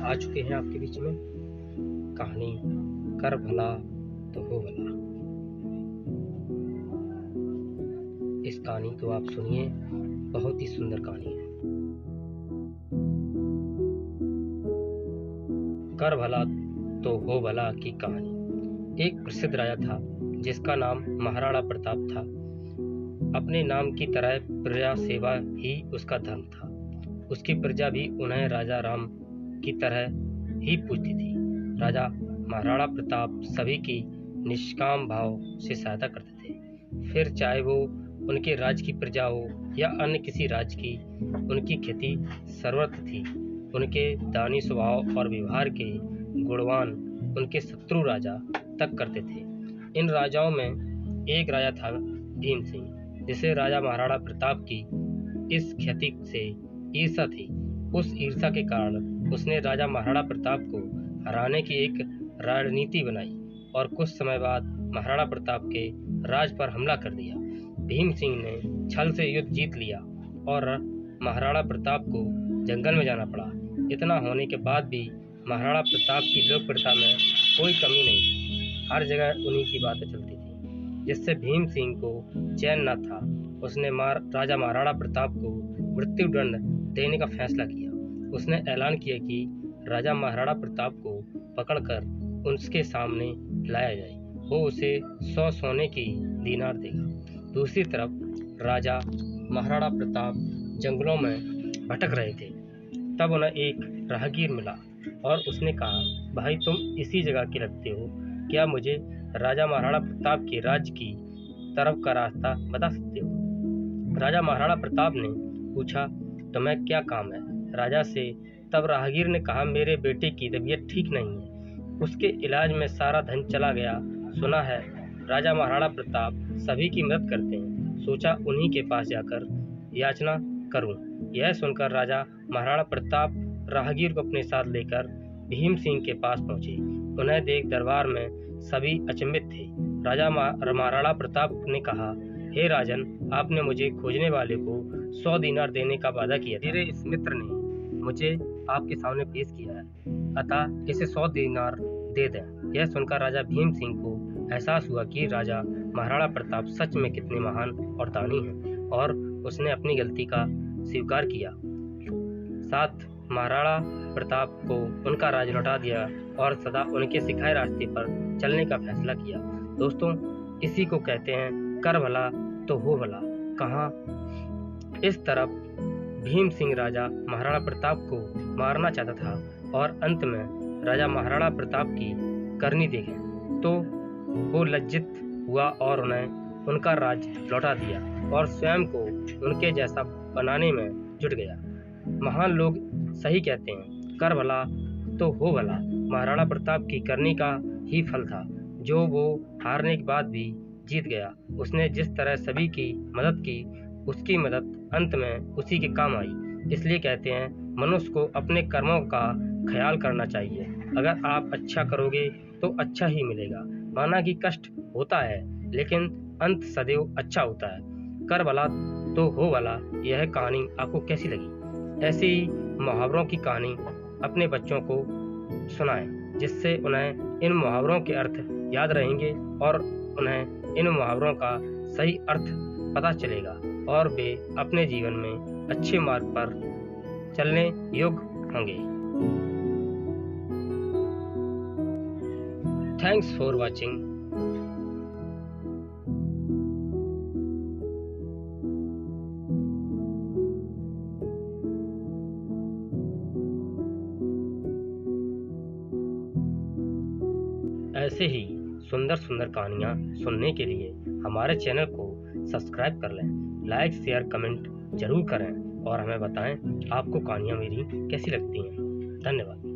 आ चुके हैं आपके बीच में कहानी कर भला तो हो भला। इस कहानी को आप सुनिए, बहुत ही सुंदर कहानी है। कर भला तो हो भला की कहानी। एक प्रसिद्ध राजा था जिसका नाम महाराणा प्रताप था। अपने नाम की तरह प्रजा सेवा ही उसका धर्म था। उसकी प्रजा भी उन्हें राजा राम की तरह ही पूजती थी। राजा महाराणा प्रताप सभी की निष्काम भाव से सहायता करते थे, फिर चाहे वो उनके राज्य की प्रजा हो या अन्य किसी राज्य की। उनकी खेती सर्वत्र थी। उनके दानी स्वभाव और व्यवहार के गुणगान उनके शत्रु राजा तक करते थे। इन राजाओं में एक राजा था भीम सिंह, जिसे राजा महाराणा प्रताप की इस ख्याति से ईर्ष्या थी। उस ईर्ष्या के कारण उसने राजा महाराणा प्रताप को हराने की एक रणनीति बनाई और कुछ समय बाद महाराणा प्रताप के राज पर हमला कर दिया। भीम सिंह ने छल से युद्ध जीत लिया और महाराणा प्रताप को जंगल में जाना पड़ा। इतना होने के बाद भी महाराणा प्रताप की लोकप्रियता में कोई कमी नहीं थी। हर जगह उन्हीं की बातें चलती थी, जिससे भीम सिंह को चैन न था। उसने राजा महाराणा प्रताप को मृत्युदंड देने का फैसला किया। उसने ऐलान किया कि राजा महाराणा प्रताप को पकड़कर उसके सामने लाया जाए, वो उसे 100 सोने की दीनार देगा। दूसरी तरफ राजा महाराणा प्रताप जंगलों में भटक रहे थे। तब उन्हें एक राहगीर मिला और उसने कहा, भाई तुम इसी जगह के लगते हो, क्या मुझे राजा महाराणा प्रताप के राज्य की तरफ का रास्ता बता सकते हो? राजा महाराणा प्रताप ने पूछा, तुम्हें क्या काम है? राजा से तब राहगीर ने कहा, मेरे बेटे की तबीयत ठीक नहीं है, उसके इलाज में सारा धन चला गया। सुना है राजा महाराणा प्रताप सभी की मदद करते हैं, सोचा उन्हीं के पास जाकर याचना करूं। यह सुनकर राजा महाराणा प्रताप राहगीर को अपने साथ लेकर भीम सिंह के पास पहुंचे। उन्हें देख दरबार में सभी अचंभित थे। राजा महाराणा प्रताप ने कहा, हे राजन, आपने मुझे खोजने वाले को 100 दीनार देने का वादा किया था। मेरे इस मित्र ने मुझे आपके सामने पेश किया है, अतः इसे 100 दीनार दे दें। यह सुनकर राजा भीम सिंह को एहसास हुआ कि राजा महाराणा प्रताप सच में कितने महान और दानी हैं, और उसने अपनी गलती का स्वीकार किया। साथ महाराणा प्रताप को उनका राज लौटा दिया और सदा उनके सिखाए रास्ते पर चलने का फैसला किया। दोस्तों, इसी को कहते हैं कर भला तो हो भला। कहाँ इस तरफ भीम सिंह राजा महाराणा प्रताप को मारना चाहता था और अंत में राजा महाराणा प्रताप की करनी देखे तो वो लज्जित हुआ और उन्हें उनका राज लौटा दिया और स्वयं को उनके जैसा बनाने में जुट गया। महान लोग सही कहते हैं, कर भला तो हो भला। महाराणा प्रताप की करनी का ही फल था, जो वो हारने के बाद भी जीत गया। उसने जिस तरह सभी की मदद की, उसकी मदद अंत में उसी के काम आई। इसलिए कहते हैं, मनुष्य को अपने कर्मों का ख्याल करना चाहिए। अगर आप अच्छा करोगे तो अच्छा ही मिलेगा। माना कि कष्ट होता है, लेकिन अंत सदैव अच्छा होता है। कर भला तो हो भला। यह कहानी आपको कैसी लगी? ऐसी मुहावरों की कहानी अपने बच्चों को सुनाएं, जिससे उन्हें इन मुहावरों के अर्थ याद रहेंगे और उन्हें इन मुहावरों का सही अर्थ पता चलेगा और वे अपने जीवन में अच्छे मार्ग पर चलने योग्य होंगे। Thanks for watching. ऐसे ही सुंदर सुंदर कहानियाँ सुनने के लिए हमारे चैनल को सब्सक्राइब कर लें। लाइक, शेयर, कमेंट जरूर करें और हमें बताएं आपको कहानियाँ मेरी कैसी लगती हैं। धन्यवाद।